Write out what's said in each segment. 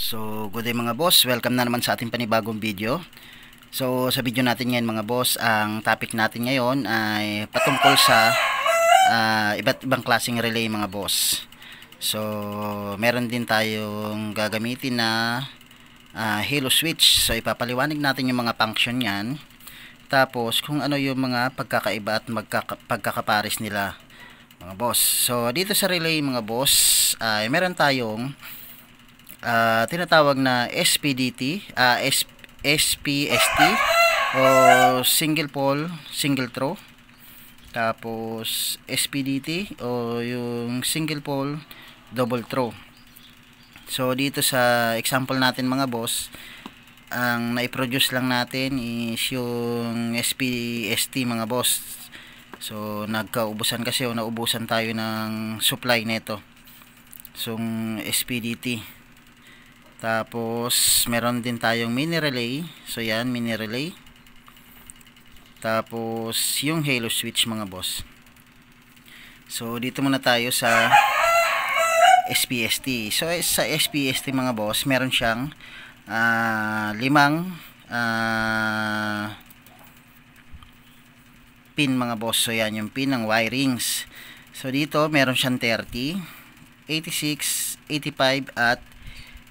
So, good day mga boss. Welcome na naman sa ating panibagong video. So, sa video natin ngayon mga boss, ang topic natin ngayon ay patungkol sa iba't ibang klaseng relay mga boss. So, meron din tayong gagamitin na halo switch. So, ipapaliwanag natin yung mga function yan. Tapos, kung ano yung mga pagkakaiba at pagkakapares nila mga boss. So, dito sa relay mga boss, ay meron tayong tinatawag na SPDT, SPST o single pole single throw, tapos SPDT o yung single pole double throw. So dito sa example natin mga boss, ang naiproduce lang natin is yung SPST mga boss. So nagkaubusan kasi o naubusan tayo ng supply nito, so SPDT. Tapos meron din tayong mini relay. So yan, mini relay. Tapos yung halo switch mga boss. So dito muna tayo sa SPST. So sa SPST mga boss, meron siyang limang pin mga boss. So yan yung pin ng wirings. So dito meron siyang 30, 86, 85 at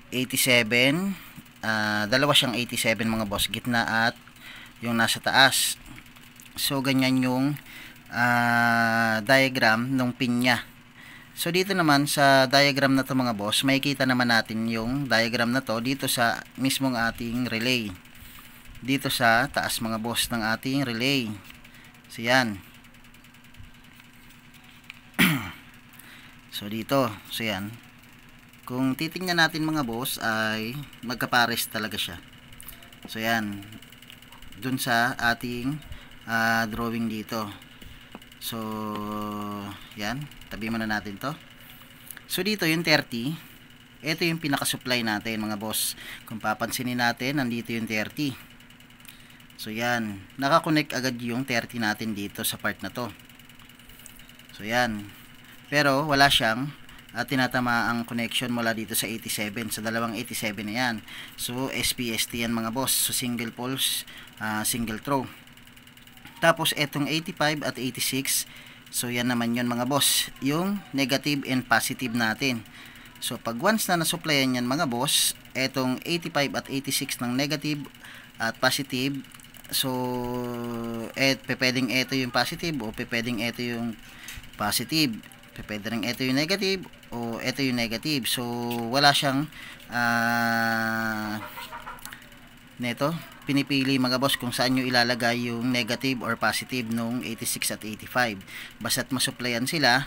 87. Dalawa siyang 87 mga boss, gitna at yung nasa taas. So ganyan yung diagram ng pin nya. So dito naman sa diagram na to mga boss, makikita naman natin yung diagram na to dito sa mismong ating relay, dito sa taas mga boss ng ating relay. So yan. So dito, so yan, kung titingnan natin mga boss ay magkapares talaga siya. So yan, dun sa ating drawing dito. So yan, tabi muna natin to. So dito yung 30, ito yung pinaka-supply natin mga boss. Kung papansinin natin, nandito yung 30. So yan, nakakonect agad yung 30 natin dito sa part na to. So yan, pero wala siyang tinatama ang connection mula dito sa 87, sa dalawang 87 na yan. So SPST yan mga boss. So single poles, single throw. Tapos etong 85 at 86, so yan naman yun mga boss, yung negative and positive natin. So pag once na nasupplyan yan mga boss, etong 85 at 86 ng negative at positive, so pwedeng ito yung positive o pwedeng ito yung positive, pwede rin ito yung negative o ito yung negative. So wala siyang neto pinipili mga boss kung saan nyo ilalagay yung negative or positive nung 86 at 85. Basta't masupplyan sila,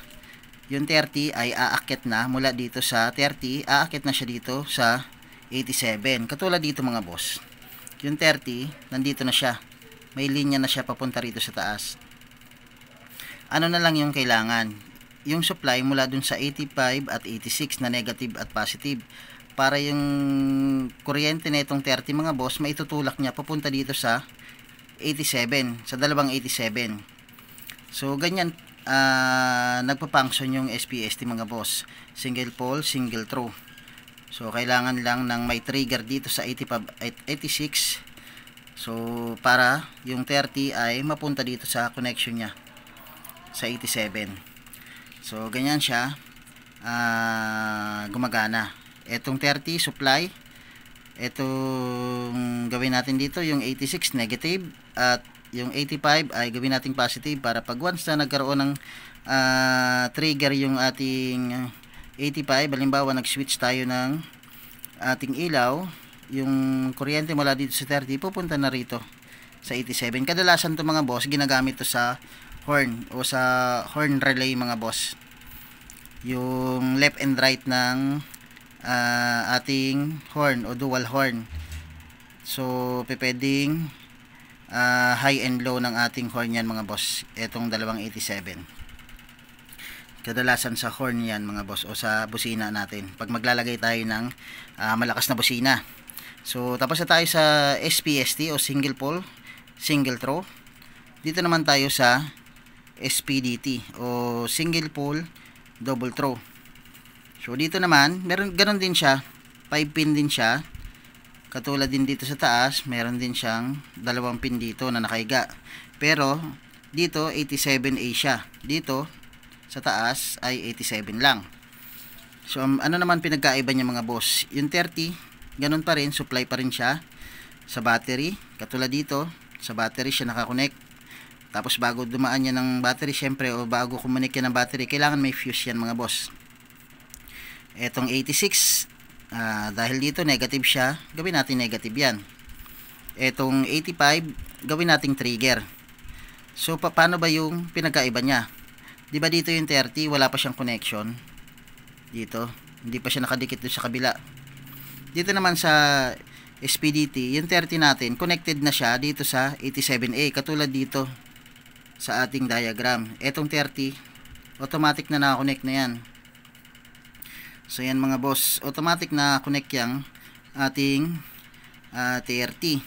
yung 30 ay aakyat na mula dito sa 30, aakyat na siya dito sa 87. Katulad dito mga boss, yung 30 nandito na siya, may linya na siya papunta rito sa taas. Ano na lang yung kailangan, yung supply mula dun sa 85 at 86 na negative at positive, para yung kuryente na itong 30 mga boss, maitutulak niya papunta dito sa 87, sa dalawang 87. So ganyan nagpa-function yung SPST mga boss, single pole single throw. So kailangan lang ng may trigger dito sa 85 at 86, so para yung 30 ay mapunta dito sa connection niya sa 87. So ganyan siya gumagana. Etong 30 supply, etong gawin natin dito yung 86 negative at yung 85 ay gawin natin positive, para pag once na nagkaroon ng trigger yung ating 85, halimbawa nag-switch tayo ng ating ilaw, yung kuryente mula dito sa 30 pupunta na rito sa 87. Kadalasan to mga boss, ginagamit to sa horn o sa horn relay mga boss, yung left and right ng ating horn o dual horn. So pwedeng high and low ng ating horn yan mga boss, etong dalawang 87. Kadalasan sa horn yan mga boss o sa busina natin pag maglalagay tayo ng malakas na busina. So tapos na tayo sa SPST o single pole single throw. Dito naman tayo sa SPDT o single pole double throw. So dito naman, meron ganoon din siya. 5 pin din siya. Katulad din dito sa taas, meron din siyang 2 pin dito na nakaiga. Pero dito 87A siya. Dito sa taas ay 87 lang. So ano naman pinagkaiba niya mga boss? Yung 30, ganun pa rin, supply pa rin siya sa battery. Katulad dito, sa battery siya nakakonect. Tapos bago dumaan yan ng battery, syempre, o bago kumunik yan ng battery, kailangan may fuse yan mga boss. Etong 86, dahil dito negative siya, gawin natin negative yan. Etong 85, gawin nating trigger. So paano ba yung pinagkaiba niya? Diba dito yung 30, wala pa siyang connection. Dito, hindi pa siya nakadikit doon sa kabila. Dito naman sa SPDT, yung 30 natin, connected na siya dito sa 87A. Katulad dito sa ating diagram. Etong 30, automatic na nakakonect na yan. So yan mga boss, automatic na connect yang ating 30.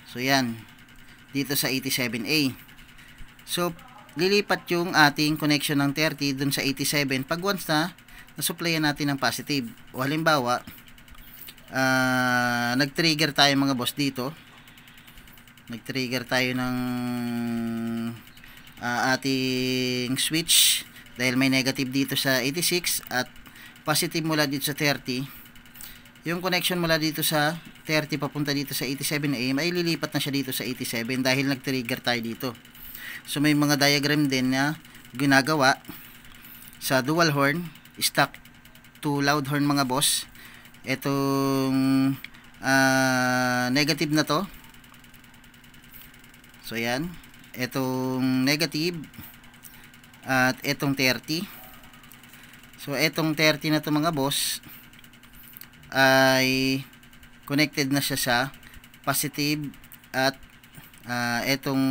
So yan, dito sa 87A. So lilipat yung ating connection ng 30 dun sa 87 pag once na nasupplyan natin ng positive. O halimbawa, nag-trigger tayo mga boss dito. Nag-trigger tayo ng ating switch dahil may negative dito sa 86 at positive mula dito sa 30. Yung connection mula dito sa 30 papunta dito sa 87A, ay lilipat na siya dito sa 87 dahil nag-trigger tayo dito. So may mga diagram din na ginagawa sa dual horn, stock to loud horn mga boss. Etong negative na to. So yan, etong negative at etong 30. So etong 30 na to mga boss ay connected na siya sa positive at etong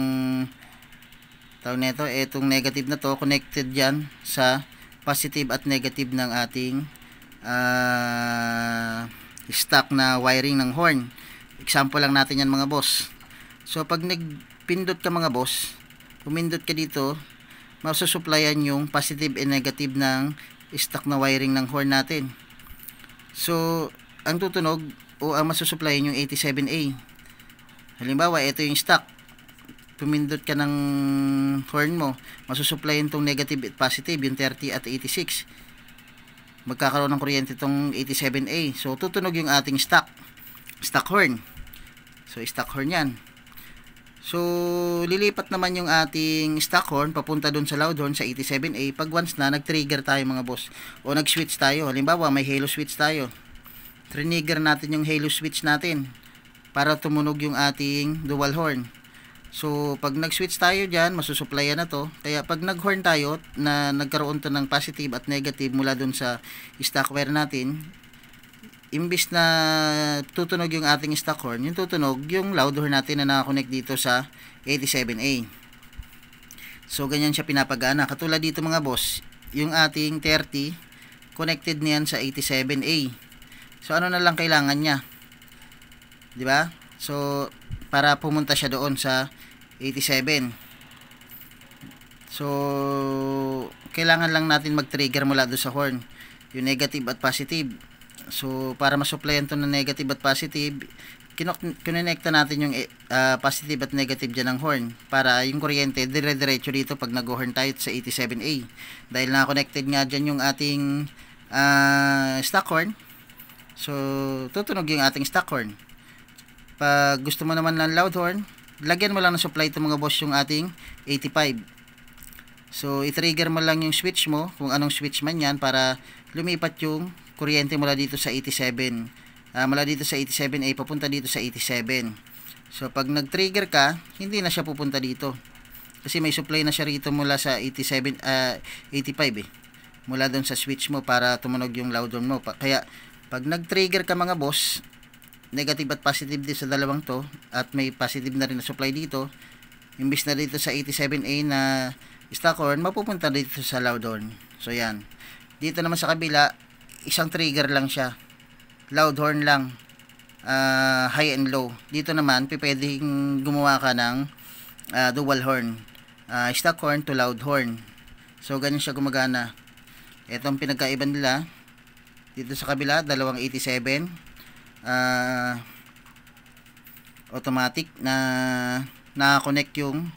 tawag nito, etong negative na to connected yan sa positive at negative ng ating stock na wiring ng horn. Example lang natin yan mga boss. So pag nagpindot ka mga boss, pumindot ka dito, masusuplayan yung positive and negative ng stock na wiring ng horn natin. So ang tutunog o ang masusuplayan yung 87A. Halimbawa, ito yung stock, pumindot ka ng horn mo, masusuplayan tong negative at positive, yung 30 at 86. Magkakaroon ng kuryente itong 87A. So tutunog yung ating stock horn. So stock horn yan. So lilipat naman yung ating stock horn papunta dun sa loud horn sa 87A pag once na nag-trigger tayo mga boss o nag-switch tayo. Halimbawa may halo switch tayo, trigger natin yung halo switch natin para tumunog yung ating dual horn. So pag nag-switch tayo dyan, masusuplayan na to. Kaya pag nag-horn tayo na nagkaroon to ng positive at negative mula dun sa stock wire natin, imbis na tutunog yung ating stock horn, yung tutunog yung loud horn natin na nakakonect dito sa 87A. So ganyan siya pinapagana. Katulad dito mga boss, yung ating 30 connected niyan sa 87A. So ano na lang kailangan niya, di ba? So para pumunta siya doon sa 87. So kailangan lang natin mag-trigger mula doon sa horn, yung negative at positive. So para masupplyan to ng negative at positive, kinonekta natin yung positive at negative dyan ng horn para yung kuryente dire-diretso dito pag nag-horn tayo sa 87A. Dahil na-connected nga dyan yung ating stock horn, so tutunog yung ating stock horn. Pag gusto mo naman ng loud horn, lagyan mo lang ng supply ito mga boss yung ating 85. So i-trigger mo lang yung switch mo, kung anong switch man yan, para lumipat yung kuryente mula dito sa 87. Mula dito sa 87A papunta dito sa 87. So pag nag-trigger ka, hindi na siya pupunta dito. Kasi may supply na siya rito mula sa 85 mula doon sa switch mo para tumunog yung loud horn mo. Kaya pag nag-trigger ka mga boss, negative at positive din sa dalawang to, at may positive na rin na supply dito, imbis na dito sa 87A na stock horn, mapupunta dito sa loud horn. So yan. Dito naman sa kabila, isang trigger lang siya, loud horn lang, high and low. Dito naman pwedeng gumawa ka ng dual horn, stock horn to loud horn. So ganun siya gumagana. Ito ang pinagkaiba nila. Dito sa kabila, dalawang 87. Automatic na na-connect yung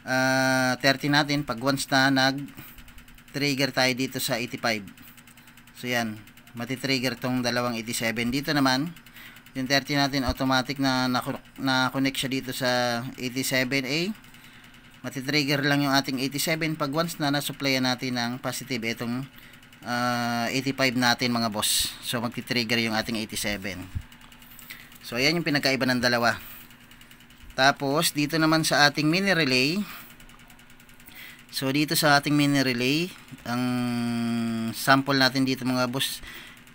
30 natin pag once na nag-trigger tayo dito sa 85. So yan, mati-trigger tong dalawang 87. Dito naman, yung 30 natin automatic na na-connect siya dito sa 87A. Mati-trigger lang yung ating 87 pag once na na-supplyan natin ng positive itong 85 natin mga boss. So magti-trigger yung ating 87. So ayan yung pinagkaiba ng dalawa. Tapos dito naman sa ating mini relay. So dito sa ating mini relay, ang sample natin dito mga boss,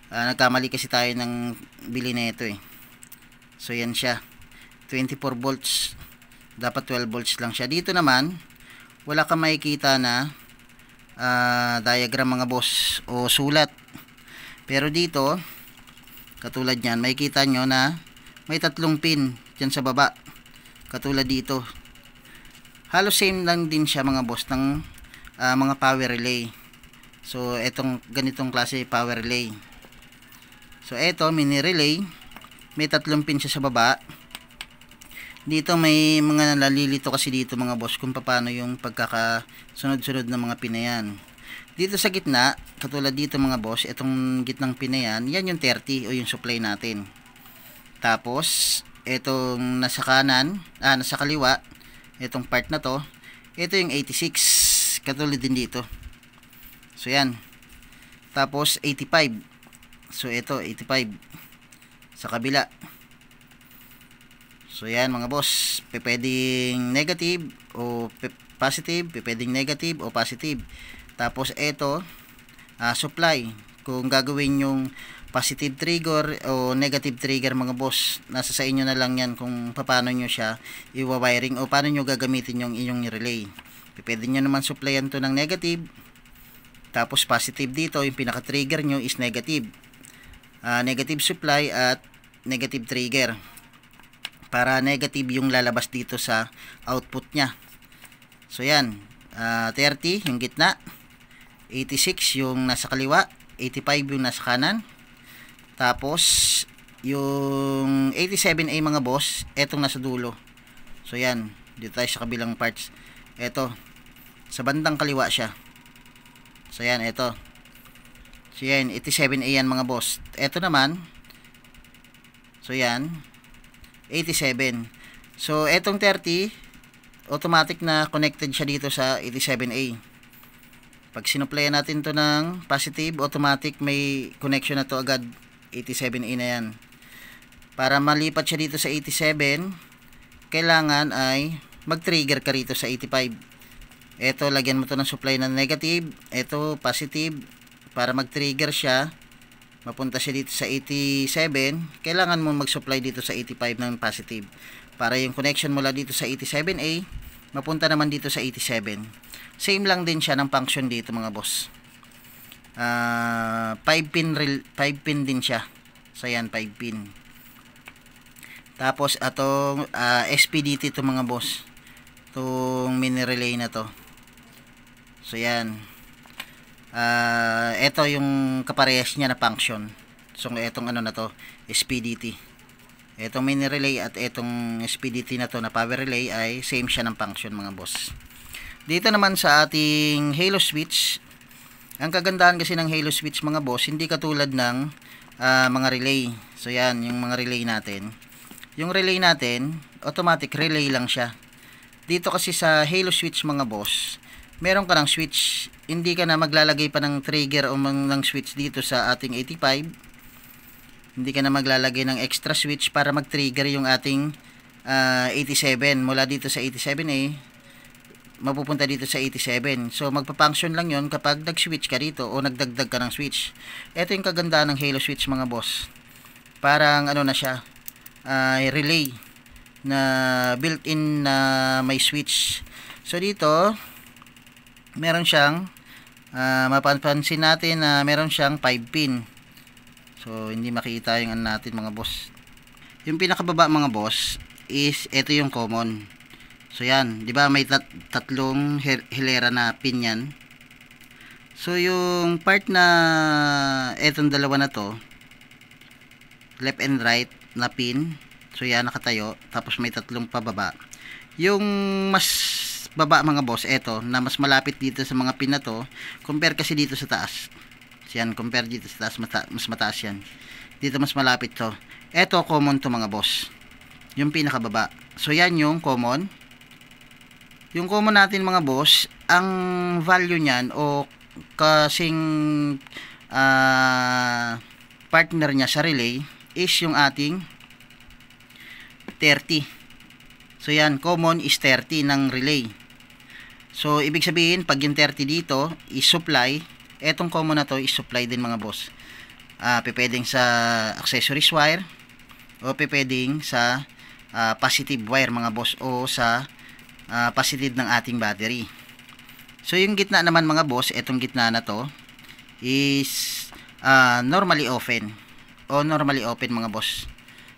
nagkamali kasi tayo ng bili na ito eh. So yan siya, 24 volts, dapat 12 volts lang siya. Dito naman wala kang makikita na diagram mga boss o sulat, pero dito katulad nyan, makikita nyo na may tatlong pin dyan sa baba, katulad dito. Halos same lang din siya mga boss ng mga power relay. So etong ganitong klase power relay. So eto mini relay, may tatlong pin siya sa baba. Dito may mga nalalilito kasi dito mga boss kung paano yung pagkakasunod-sunod ng mga pin na yan. Dito sa gitna, katulad dito mga boss, itong gitnang pin na yan, yan yung 30 o yung supply natin. Tapos itong nasa kanan, nasa kaliwa, itong part na to, ito yung 86, katulad din dito. So yan. Tapos 85. So ito 85 sa kabila. So yan mga boss, pwedeng negative o positive, pwedeng negative o positive. Tapos ito supply, kung gagawin yung positive trigger o negative trigger mga boss, nasa sa inyo na lang yan kung paano nyo siya i-wiring o paano nyo gagamitin yung inyong relay. Pwede nyo naman supplyan to ng negative, tapos positive dito, yung pinaka trigger nyo is negative, negative supply at negative trigger, para negative yung lalabas dito sa output nya. So yan, 30 yung gitna, 86 yung nasa kaliwa, 85 yung nasa kanan. Tapos yung 87A mga boss, etong nasa dulo. So yan, dito tayo sa kabilang parts. Eto, sa bandang kaliwa siya. So yan, eto. So yan, 87A yan mga boss. Eto naman, so yan, 87. So etong 30, automatic na connected siya dito sa 87A. Pag sinupplyan natin to ng positive, automatic may connection na to agad, 87A na yan. Para malipat siya dito sa 87, kailangan ay mag-trigger ka rito sa 85. Ito, lagyan mo to ng supply na negative, ito positive. Para mag-trigger siya, mapunta siya dito sa 87, kailangan mo mag-supply dito sa 85 ng positive. Para yung connection mula dito sa 87A, mapunta naman dito sa 87. Same lang din siya ng function dito mga boss. 5 pin din siya. So yan, 5 pin. Tapos atong SPDT to mga boss, itong mini relay na to. So yan, ito yung kaparehas niya na function. So itong ano na to, SPDT. Itong mini relay at itong SPDT na to na power relay ay same siya ng function mga boss. Dito naman sa ating halo switch, ang kagandahan kasi ng halo switch mga boss, hindi katulad ng mga relay. So yan, yung mga relay natin. Yung relay natin, automatic relay lang siya. Dito kasi sa halo switch mga boss, meron ka ng switch. Hindi ka na maglalagay pa ng trigger o ng switch dito sa ating 85. Hindi ka na maglalagay ng extra switch para mag-trigger yung ating 87. Mula dito sa 87A, mapupunta dito sa 87. So magpa-function lang yon kapag nag-switch ka dito o nagdagdag ka ng switch. Ito yung kagandahan ng halo switch mga boss. Parang ano na siya, relay na built-in na may switch. So dito meron siyang mapapansin natin na meron siyang 5 pin. So hindi makita yung ano natin mga boss. Yung pinakababa mga boss is ito yung common. So yan, 'di ba may tatlong hilera na pin yan. So yung part na etong dalawa na to, left and right na pin, so yan nakatayo, tapos may tatlong pababa. Yung mas baba mga boss, eto na mas malapit dito sa mga pin na to, compare kasi dito sa taas. So yan, compare dito sa taas, mas mataas yan. Dito mas malapit to. Eto common to mga boss, yung pinakababa. So yan yung common. Yung common natin mga boss, ang value niyan o kasing partner niya sa relay is yung ating 30. So yan, common is 30 ng relay. So ibig sabihin, pag yung 30 dito is supply, etong common na to is supply din mga boss. Pwedeng sa accessories wire o pwedeng sa positive wire mga boss, o sa positive ng ating battery. So yung gitna naman mga boss, etong gitna na to is normally open o normally open mga boss.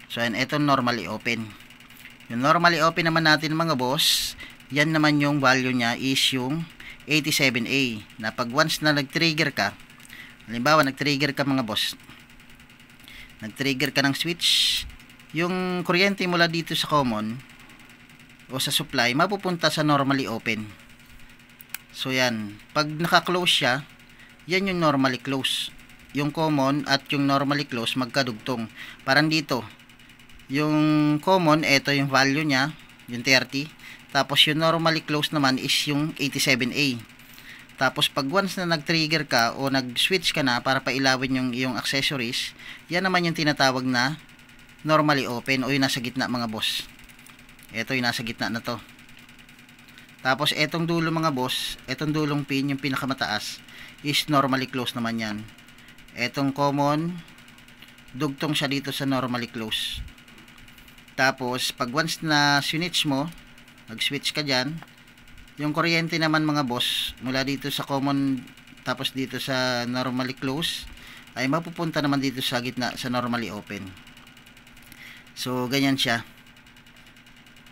So yan, etong normally open. Yung normally open naman natin mga boss, yan naman yung value niya is yung 87A, na pag once na nag-trigger ka, halimbawa nag-trigger ka mga boss, nag-trigger ka ng switch, yung kuryente mula dito sa common o sa supply mapupunta sa normally open. So yan, pag naka-close siya, yan yung normally close. Yung common at yung normally close magkadugtong. Parang dito, yung common, ito yung value niya, yung 30. Tapos yung normally close naman is yung 87A. Tapos pag once na nag-trigger ka o nag-switch ka na para pailawin yung accessories, yan naman yung tinatawag na normally open o yung nasa gitna mga boss. Ito yung nasa gitna na to. Tapos etong dulo mga boss, etong dulong pin, yung pinakamataas, is normally close naman yan. Etong common, dugtong siya dito sa normally close. Tapos pag once na switch mo, nag-switch ka dyan, yung kuryente naman mga boss, mula dito sa common tapos dito sa normally close, ay mapupunta naman dito sa gitna sa normally open. So ganyan siya.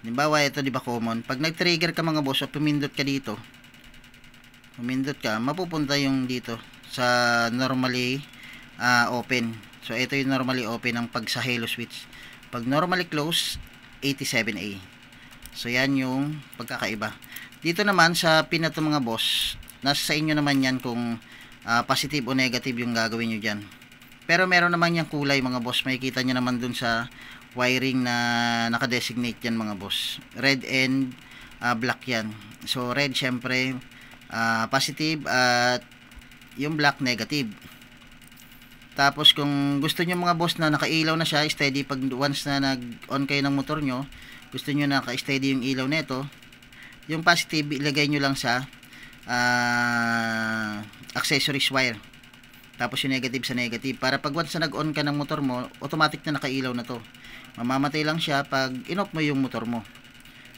Halimbawa, ito di ba common, pag nag-trigger ka mga boss o pumindot ka dito, mapupunta yung dito sa normally open. So ito yung normally open ng pag sa halo switch. Pag normally close, 87A. So yan yung pagkakaiba. Dito naman sa pin na to mga boss, nasa sa inyo naman yan kung positive o negative yung gagawin nyo dyan. Pero meron naman yung kulay mga boss, makikita nyo naman dun sa wiring na nakadesignate yan mga boss, red and black yan. So red syempre positive at yung black negative. Tapos kung gusto nyo mga boss na nakailaw na siya steady, pag once na nag on kayo ng motor nyo, gusto nyo na naka-steady yung ilaw nito, yung positive ilagay nyo lang sa accessories wire, tapos yung negative sa negative, para pag once na nag-on ka ng motor mo, automatic na nakailaw na to. Mamamatay lang siya pag in-off mo yung motor mo.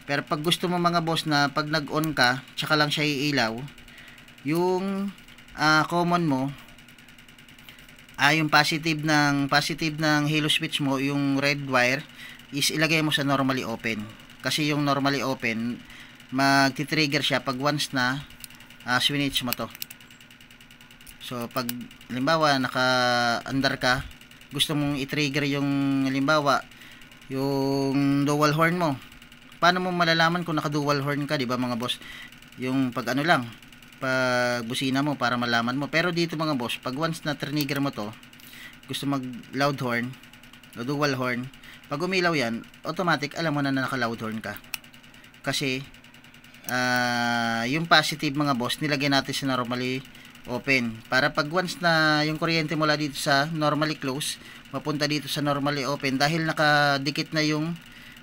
Pero pag gusto mo mga boss na pag nag-on ka, tsaka lang siya iilaw, yung common mo, yung positive ng halo switch mo, yung red wire, is ilagay mo sa normally open. Kasi yung normally open, magti-trigger siya pag once na switch mo to. So pag halimbawa naka-under ka, gusto mong i-trigger yung halimbawa yung dual horn mo, paano mo malalaman kung naka-dual horn ka, di ba mga boss? Yung pag ano lang, pag busina mo para malaman mo. Pero dito mga boss, pag once na trigger mo to, gusto mag loud horn o dual horn, pag umilaw yan, automatic alam mo na naka-loud horn ka. Kasi yung positive mga boss, nilagay natin sa normally open, para pag once na yung kuryente mula dito sa normally close mapunta dito sa normally open, dahil nakadikit na yung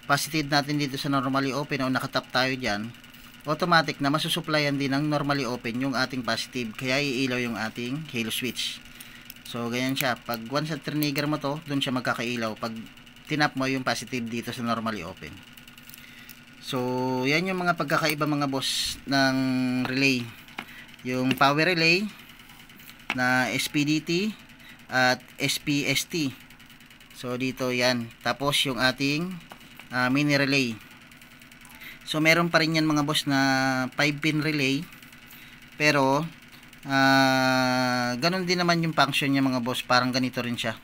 positive natin dito sa normally open o nakatap tayo dyan, automatic na masusuplayan din ng normally open yung ating positive, kaya iilaw yung ating halo switch. So ganyan siya, pag once na trigger mo to, dun siya magkakailaw pag tinap mo yung positive dito sa normally open. So yan yung mga pagkakaiba mga boss ng relay. Yung power relay na SPDT at SPST. So dito yan. Tapos yung ating mini relay. So meron pa rin yan mga boss na 5 pin relay. Pero Ganun din naman yung function niya mga boss, parang ganito rin siya.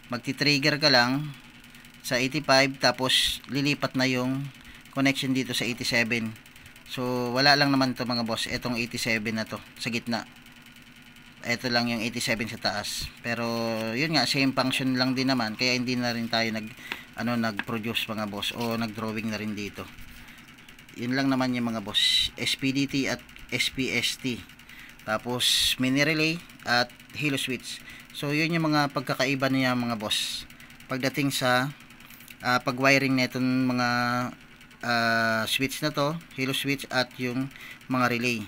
Magti-trigger ka lang sa 85 tapos lilipat na yung connection dito sa 87. So wala lang naman to mga boss, etong 87 na to sa gitna, ito lang yung 87 sa taas. Pero yun nga, same function lang din naman, kaya hindi na rin tayo nag-produce mga boss, o nag-drawing na rin dito. Yun lang naman yung mga boss, SPDT at SPST, tapos mini relay at halo switch. So yun yung mga pagkakaiba niya mga boss pagdating sa pag-wiring na itong mga switch na to, halo switch at yung mga relay.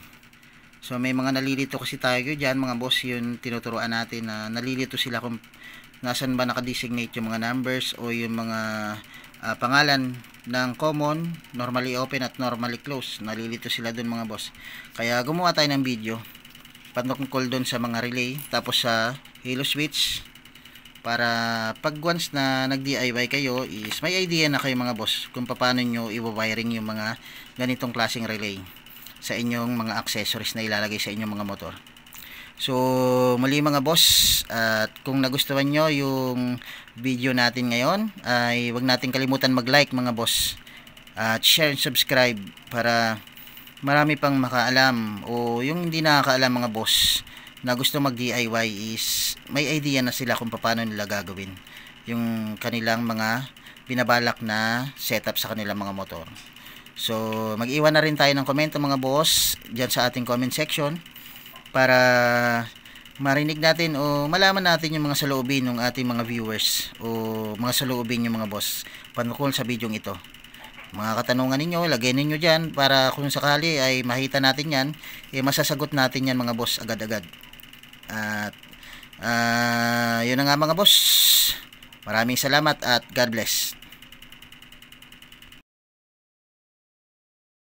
So may mga nalilito kasi tayo dyan mga boss, yun tinuturuan natin na nalilito sila kung nasan ba nakadesignate yung mga numbers o yung mga pangalan ng common, normally open at normally close. Nalilito sila dun mga boss. Kaya gumawa tayo ng video patungkol dun sa mga relay tapos sa halo switch, para pag once na nag-DIY kayo is may idea na kayo mga boss kung paano nyo i-wiring yung mga ganitong klaseng relay sa inyong mga accessories na ilalagay sa inyong mga motor. So muli mga boss, at kung nagustuhan nyo yung video natin ngayon ay huwag natin kalimutan mag-like mga boss, at share and subscribe para marami pang makaalam, o yung hindi nakakaalam mga boss na gusto mag DIY is may idea na sila kung paano nila gagawin yung kanilang mga binabalak na setup sa kanilang mga motor. So mag-iwan na rin tayo ng komento mga boss dyan sa ating comment section para marinig natin o malaman natin yung mga saloobin ng ating mga viewers o mga saloobin yung mga boss patungkol sa video ito. Mga katanungan ninyo, lagay ninyo dyan para kung sakali ay makita natin yan, masasagot natin yan mga boss agad-agad. At yun na nga mga boss, maraming salamat at God bless.